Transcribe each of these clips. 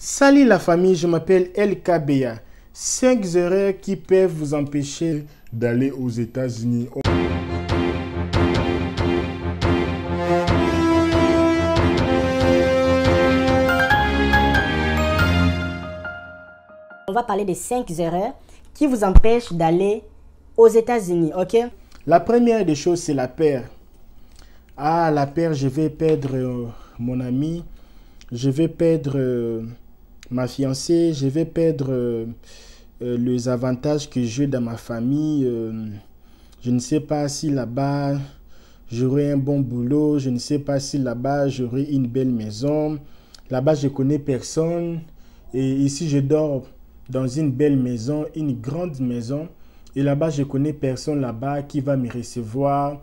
Salut la famille, je m'appelle LKBA. 5 erreurs qui peuvent vous empêcher d'aller aux États-Unis. On va parler des 5 erreurs qui vous empêchent d'aller aux États-Unis, ok? La première des choses, c'est la peur. Ah, la peur, je vais perdre mon ami, je vais perdre ma fiancée, je vais perdre les avantages que j'ai dans ma famille. Je ne sais pas si là-bas, j'aurai un bon boulot, je ne sais pas si là-bas, j'aurai une belle maison. Là-bas, je connais personne. Et ici, je dors dans une belle maison, une grande maison. Et là-bas, je connais personne là-bas qui va me recevoir.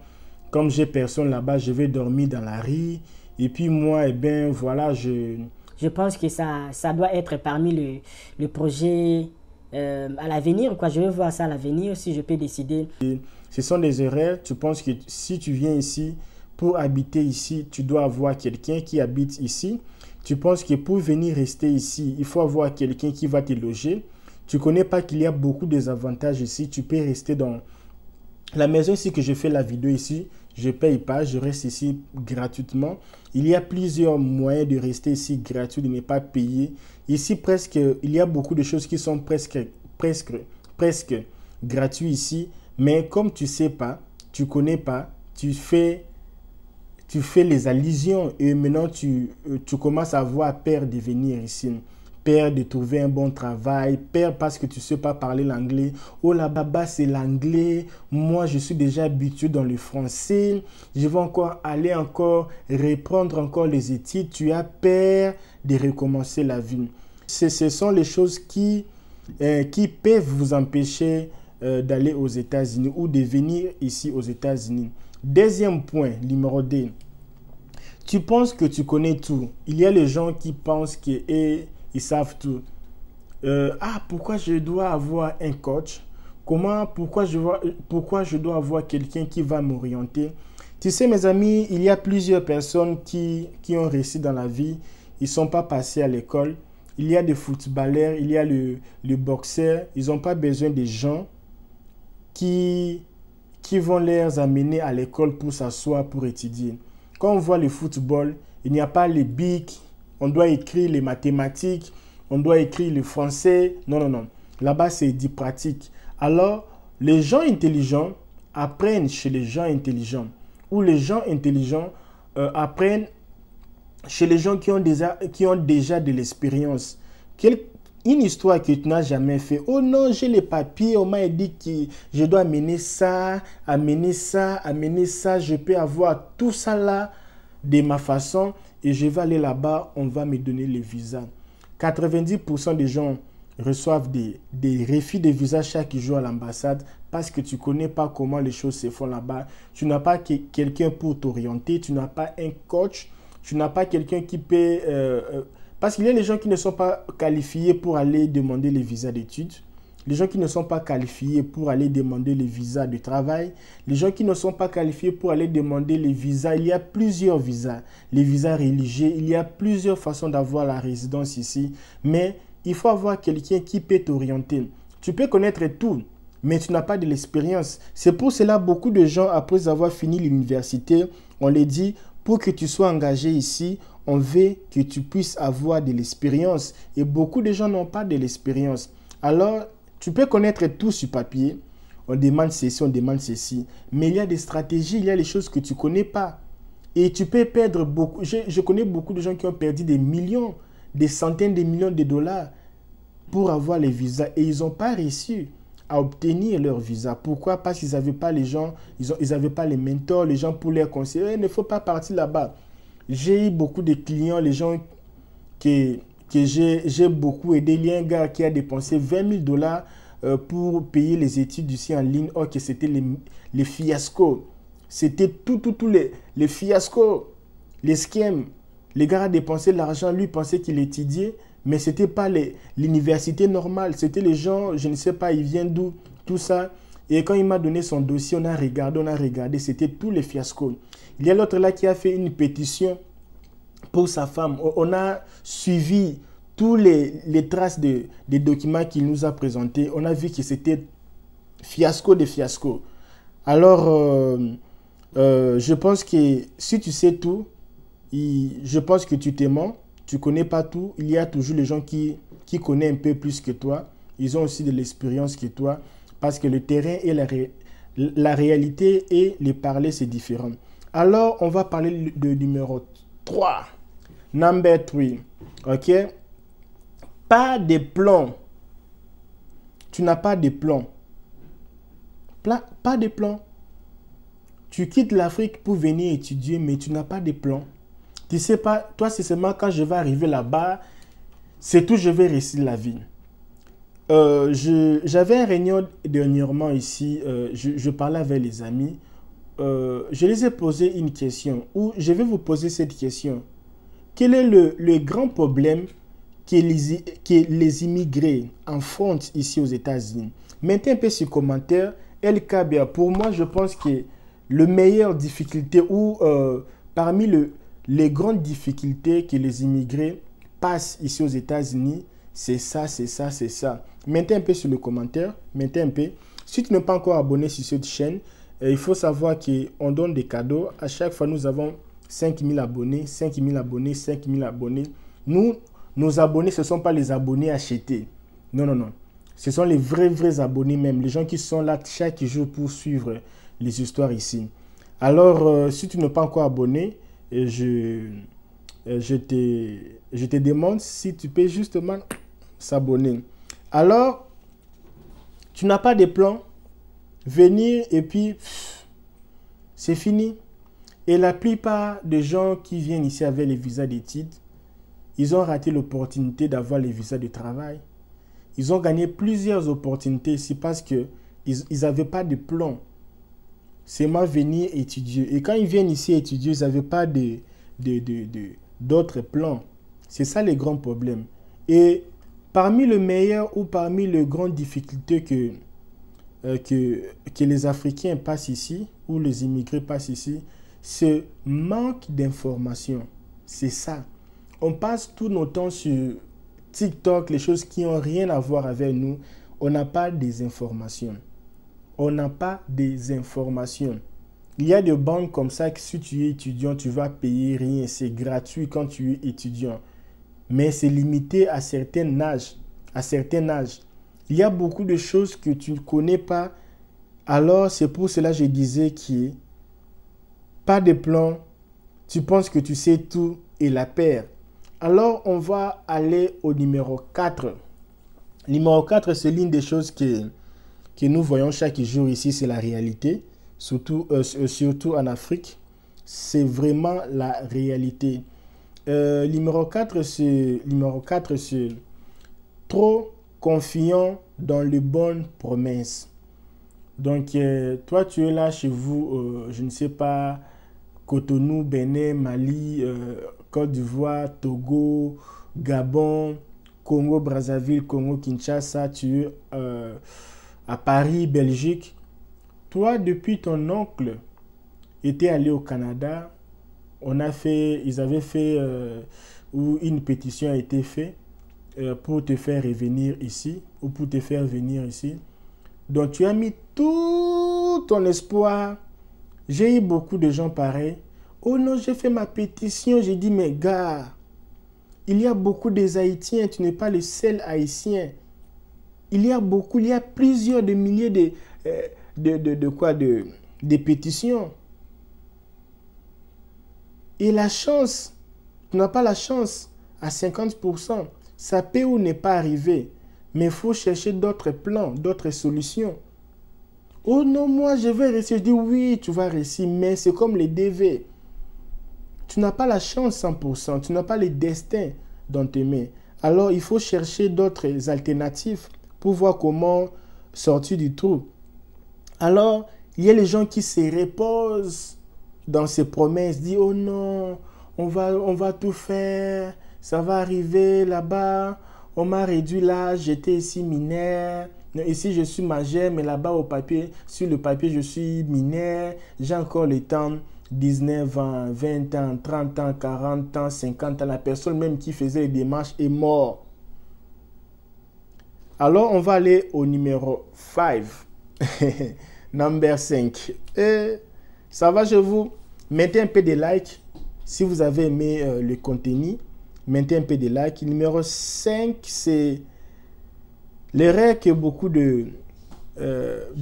Comme j'ai personne là-bas, je vais dormir dans la rue. Et puis moi, eh bien, voilà, Je pense que ça doit être parmi le projet à l'avenir, quoi. Je vais voir ça à l'avenir, si je peux décider. Et ce sont des erreurs. Tu penses que si tu viens ici, pour habiter ici, tu dois avoir quelqu'un qui habite ici. Tu penses que pour venir rester ici, il faut avoir quelqu'un qui va te loger. Tu ne connais pas qu'il y a beaucoup de avantages ici. Tu peux rester dans la maison ici que je fais la vidéo ici. Je ne paye pas, je reste ici gratuitement. Il y a plusieurs moyens de rester ici gratuit, de ne pas payer. Ici, presque, il y a beaucoup de choses qui sont presque gratuites ici. Mais comme tu ne sais pas, tu ne connais pas, tu fais les allusions et maintenant tu commences à avoir peur de venir ici. Peur de trouver un bon travail, peur parce que tu ne sais pas parler l'anglais. Oh là-bas, c'est l'anglais. Moi, je suis déjà habitué dans le français. Je vais aller reprendre encore les études. Tu as peur de recommencer la vie. Ce sont les choses qui peuvent vous empêcher d'aller aux États-Unis ou de venir ici aux États-Unis. Deuxième point, numéro 2. Tu penses que tu connais tout. Il y a les gens qui pensent qu'ils savent tout. Pourquoi je dois avoir un coach? Pourquoi je dois avoir quelqu'un qui va m'orienter? Tu sais, mes amis, il y a plusieurs personnes qui ont réussi dans la vie. Ils ne sont pas passés à l'école. Il y a des footballeurs, il y a le boxeur. Ils n'ont pas besoin des gens qui vont les amener à l'école pour s'asseoir, pour étudier. Quand on voit le football, il n'y a pas les bics, on doit écrire les mathématiques, on doit écrire le français. Non, non, non. Là-bas, c'est dit pratique. Alors, les gens intelligents apprennent chez les gens intelligents. Ou les gens intelligents apprennent chez les gens qui ont déjà de l'expérience. Une histoire que tu n'as jamais fait. Oh non, j'ai les papiers, on m'a dit que je dois amener ça, amener ça, amener ça. Je peux avoir tout ça là de ma façon et je vais aller là-bas, on va me donner le visa. 90% des gens reçoivent des refus de visa chaque jour à l'ambassade parce que tu ne connais pas comment les choses se font là-bas. Tu n'as pas quelqu'un pour t'orienter, tu n'as pas un coach, tu n'as pas quelqu'un qui peut... parce qu'il y a les gens qui ne sont pas qualifiés pour aller demander les visas d'études, les gens qui ne sont pas qualifiés pour aller demander les visas de travail, les gens qui ne sont pas qualifiés pour aller demander les visas. Il y a plusieurs visas, les visas religieux, il y a plusieurs façons d'avoir la résidence ici, mais il faut avoir quelqu'un qui peut t'orienter. Tu peux connaître tout, mais tu n'as pas de l'expérience. C'est pour cela beaucoup de gens, après avoir fini l'université, on les dit, pour que tu sois engagé ici, on veut que tu puisses avoir de l'expérience. Et beaucoup de gens n'ont pas de l'expérience. Alors, tu peux connaître tout sur papier. On demande ceci, on demande ceci. Mais il y a des stratégies, il y a des choses que tu ne connais pas. Et tu peux perdre beaucoup. Je connais beaucoup de gens qui ont perdu des millions, des centaines de millions de dollars pour avoir les visas. Et ils n'ont pas réussi à obtenir leur visa. Pourquoi? Parce qu'ils n'avaient pas les gens, ils n'avaient pas les mentors, les gens pour les conseiller. Il ne faut pas partir là-bas. J'ai eu beaucoup de clients, les gens que j'ai beaucoup aidé. Il y a un gars qui a dépensé 20 000 dollars pour payer les études ici en ligne. Oh, que c'était les fiascos. C'était tous les fiascos, les scams. Les gars ont dépensé l'argent, lui pensait qu'il étudiait, mais ce n'était pas l'université normale. C'était les gens, je ne sais pas, ils viennent d'où, tout ça. Et quand il m'a donné son dossier, on a regardé, c'était tous les fiascos. Il y a l'autre là qui a fait une pétition pour sa femme. On a suivi tous les traces des documents qu'il nous a présentés, on a vu que c'était fiasco de fiasco. Alors, je pense que si tu sais tout, je pense que tu te mens, tu ne connais pas tout. Il y a toujours les gens qui connaissent un peu plus que toi. Ils ont aussi de l'expérience que toi. Parce que le terrain et la réalité et les parler, c'est différent. Alors, on va parler de numéro 3. Number 3. OK? Pas de plan. Tu n'as pas de plan. Pas de plan. Tu quittes l'Afrique pour venir étudier, mais tu n'as pas de plan. Tu sais pas, toi, c'est seulement quand je vais arriver là-bas, c'est tout, je vais réussir la vie. J'avais une réunion dernièrement ici, je parlais avec les amis. Je les ai posé une question, ou je vais vous poser cette question. Quel est le grand problème que les immigrés affrontent ici aux États-Unis? Mettez un peu sur commentaire. El Kabia, pour moi, je pense que le meilleure difficulté ou parmi les grandes difficultés que les immigrés passent ici aux États-Unis, c'est ça, c'est ça, c'est ça. Mettez un peu sur le commentaire, mettez un peu. Si tu n'es pas encore abonné sur cette chaîne, il faut savoir qu'on donne des cadeaux. À chaque fois, nous avons 5000 abonnés, 5000 abonnés, 5000 abonnés. Nos abonnés, ce ne sont pas les abonnés achetés. Non, non, non. Ce sont les vrais abonnés même. Les gens qui sont là chaque jour pour suivre les histoires ici. Alors, si tu n'es pas encore abonné, je te demande si tu peux justement s'abonner. Alors, tu n'as pas de plan, venir et puis c'est fini. Et la plupart des gens qui viennent ici avec les visas d'études, ils ont raté l'opportunité d'avoir les visas de travail. Ils ont gagné plusieurs opportunités ici parce qu'ils n'avaient pas de plan. C'est moi venir étudier. Et quand ils viennent ici étudier, ils n'avaient pas d'autres plans. C'est ça le grand problème. Et parmi le meilleur ou parmi les grandes difficultés que les Africains passent ici, ou les immigrés passent ici, c'est manque d'informations. C'est ça. On passe tout notre temps sur TikTok, les choses qui n'ont rien à voir avec nous. On n'a pas des informations. On n'a pas des informations. Il y a des banques comme ça que si tu es étudiant, tu vas payer rien. C'est gratuit quand tu es étudiant. Mais c'est limité à certain âge. À certain âge. Il y a beaucoup de choses que tu ne connais pas. Alors, c'est pour cela que je disais qu'il n'y a pas de plan. Tu penses que tu sais tout et la perds. Alors, on va aller au numéro 4. Numéro 4, c'est l'une des choses que nous voyons chaque jour ici, c'est la réalité. Surtout en Afrique. C'est vraiment la réalité. Numéro 4, c'est trop confiant dans les bonnes promesses. Donc, toi, tu es là chez vous, je ne sais pas, Cotonou, Bénin, Mali, Côte d'Ivoire, Togo, Gabon, Congo, Brazzaville, Congo, Kinshasa, tu es à Paris, Belgique. Toi, depuis ton oncle était allé au Canada, ils avaient fait, où une pétition a été faite pour te faire revenir ici, ou pour te faire venir ici. Donc, tu as mis tout ton espoir. J'ai eu beaucoup de gens pareils. Oh non, j'ai fait ma pétition. J'ai dit, mais gars, il y a beaucoup des Haïtiens. Tu n'es pas le seul Haïtien. Il y a plusieurs de milliers de pétitions. Et la chance, tu n'as pas la chance à 50%. Ça peut ou n'est pas arrivé. Mais il faut chercher d'autres plans, d'autres solutions. Oh non, moi je vais réussir. Je dis oui, tu vas réussir, mais c'est comme les DV. Tu n'as pas la chance 100%, tu n'as pas le destin dans tes mains. Alors il faut chercher d'autres alternatives pour voir comment sortir du trou. Alors, il y a les gens qui se reposent dans ces promesses, disent oh non, on va tout faire, ça va arriver là-bas. On m'a réduit l'âge, j'étais ici mineur. Ici, je suis majeur, mais là-bas, sur le papier, je suis mineur. J'ai encore le temps, 19 ans, 20 ans, 30 ans, 40 ans, 50 ans. La personne même qui faisait les démarches est morte. Alors, on va aller au numéro 5. Number 5. Ça va chez vous? Mettez un peu de like. Si vous avez aimé le contenu, mettez un peu de like. Numéro 5, c'est l'erreur que beaucoup de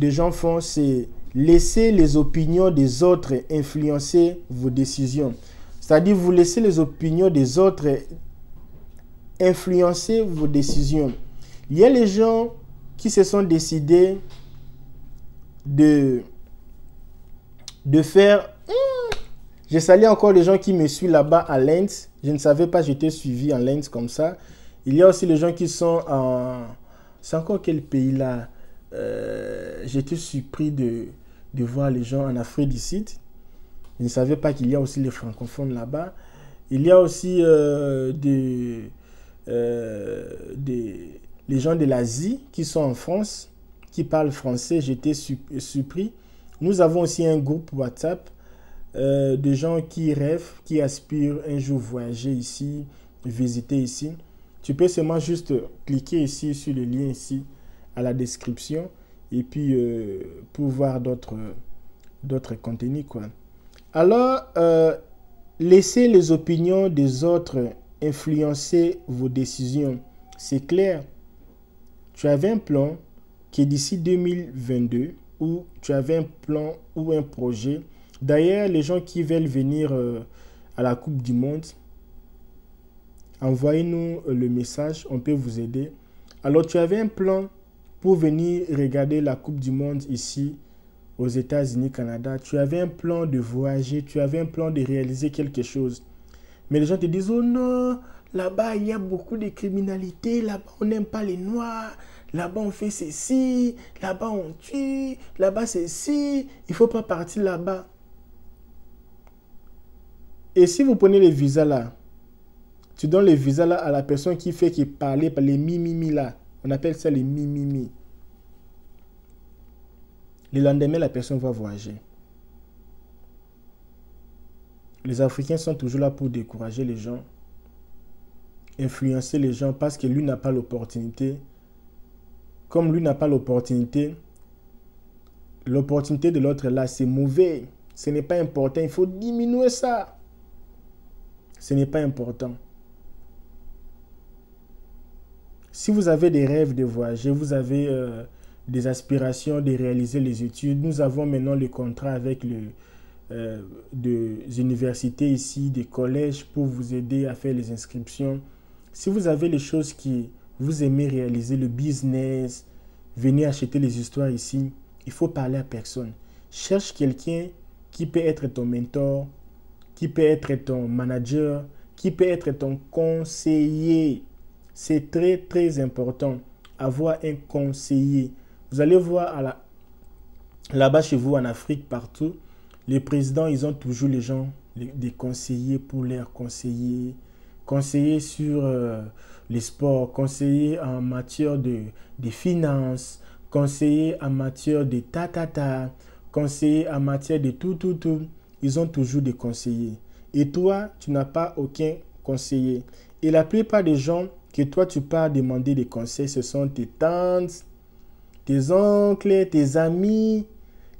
gens font, c'est laisser les opinions des autres influencer vos décisions. C'est-à-dire, vous laissez les opinions des autres influencer vos décisions. Il y a les gens qui se sont décidés de faire... Je salue encore les gens qui me suivent là-bas à Lens. Je ne savais pas, j'étais suivi en Lens comme ça. Il y a aussi les gens qui sont en... C'est encore quel pays là? J'étais surpris de voir les gens en Afrique du Sud. Je ne savais pas qu'il y a aussi les francophones là-bas. Il y a aussi les gens de l'Asie qui sont en France, qui parlent français. J'étais surpris. Nous avons aussi un groupe WhatsApp de gens qui rêvent, qui aspirent un jour voyager ici, visiter ici. Tu peux seulement juste cliquer ici sur le lien ici à la description et puis pour voir d'autres contenus, quoi. Alors, laissez les opinions des autres influencer vos décisions. C'est clair. Tu avais un plan qui d'ici 2022, ou tu avais un plan ou un projet. D'ailleurs, les gens qui veulent venir à la Coupe du Monde, envoyez-nous le message, on peut vous aider. Alors, tu avais un plan pour venir regarder la Coupe du Monde ici, aux États-Unis, Canada. Tu avais un plan de voyager, tu avais un plan de réaliser quelque chose. Mais les gens te disent, oh non, là-bas, il y a beaucoup de criminalité, là-bas, on n'aime pas les Noirs, là-bas, on fait ceci, là-bas, on tue, là-bas, c'est ci, il ne faut pas partir là-bas. Et si vous prenez les visas là, tu donnes les visas là à la personne qui parler par les mimimi là, on appelle ça les mimimi. Le lendemain, la personne va voyager. Les Africains sont toujours là pour décourager les gens, influencer les gens parce que lui n'a pas l'opportunité. Comme lui n'a pas l'opportunité de l'autre là, c'est mauvais. Ce n'est pas important, il faut diminuer ça. Ce n'est pas important. Si vous avez des rêves de voyager, vous avez des aspirations de réaliser les études, nous avons maintenant le contrat avec des universités ici, des collèges pour vous aider à faire les inscriptions. Si vous avez les choses que vous aimez réaliser, le business, venez acheter les histoires ici, il faut parler à personne. Cherche quelqu'un qui peut être ton mentor, qui peut être ton manager, qui peut être ton conseiller. C'est très, très important, avoir un conseiller. Vous allez voir là-bas chez vous, en Afrique, partout, les présidents, ils ont toujours les gens, des conseillers pour leur conseiller. Conseiller sur les sports, conseiller en matière de finances, conseiller en matière de conseiller en matière de tout. Ils ont toujours des conseillers. Et toi, tu n'as pas aucun conseiller. Et la plupart des gens que toi, tu pars demander des conseils, ce sont tes tantes, tes oncles, tes amis.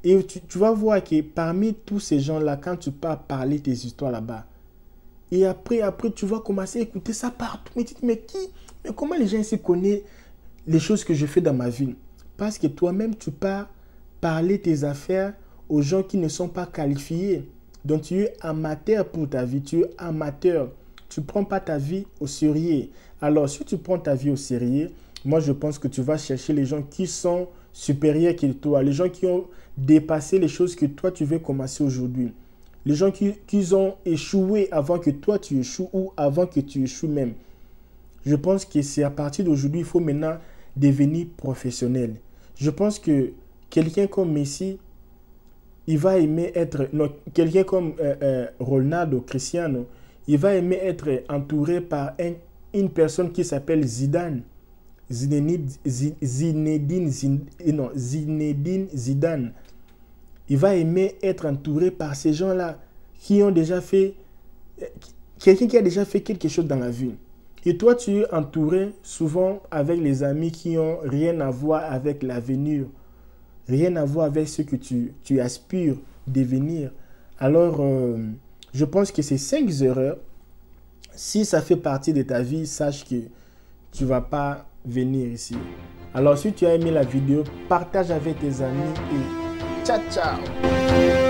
Et tu vas voir que parmi tous ces gens-là, quand tu pars parler tes histoires là-bas, et après, tu vas commencer à écouter ça partout. Mais comment les gens ici connaissent les choses que je fais dans ma vie? Parce que toi-même, tu pars parler tes affaires aux gens qui ne sont pas qualifiés. Donc, tu es amateur pour ta vie. Tu es amateur. Tu ne prends pas ta vie au sérieux. Alors, si tu prends ta vie au sérieux, moi, je pense que tu vas chercher les gens qui sont supérieurs que toi. Les gens qui ont dépassé les choses que toi, tu veux commencer aujourd'hui. Les gens qui ont échoué avant que toi, tu échoues ou avant que tu échoues même. Je pense que c'est à partir d'aujourd'hui, il faut maintenant devenir professionnel. Je pense que quelqu'un comme Messi, il va aimer être... quelqu'un comme Ronaldo, Cristiano, il va aimer être entouré par une personne qui s'appelle Zidane. Zinedine Zidane. Il va aimer être entouré par ces gens-là qui ont déjà fait... Quelqu'un qui a déjà fait quelque chose dans la vie. Et toi, tu es entouré souvent avec les amis qui n'ont rien à voir avec l'avenir, rien à voir avec ce que tu aspires devenir. Alors, je pense que ces 5 erreurs, si ça fait partie de ta vie, sache que tu ne vas pas venir ici. Alors, si tu as aimé la vidéo, partage avec tes amis et ciao, ciao!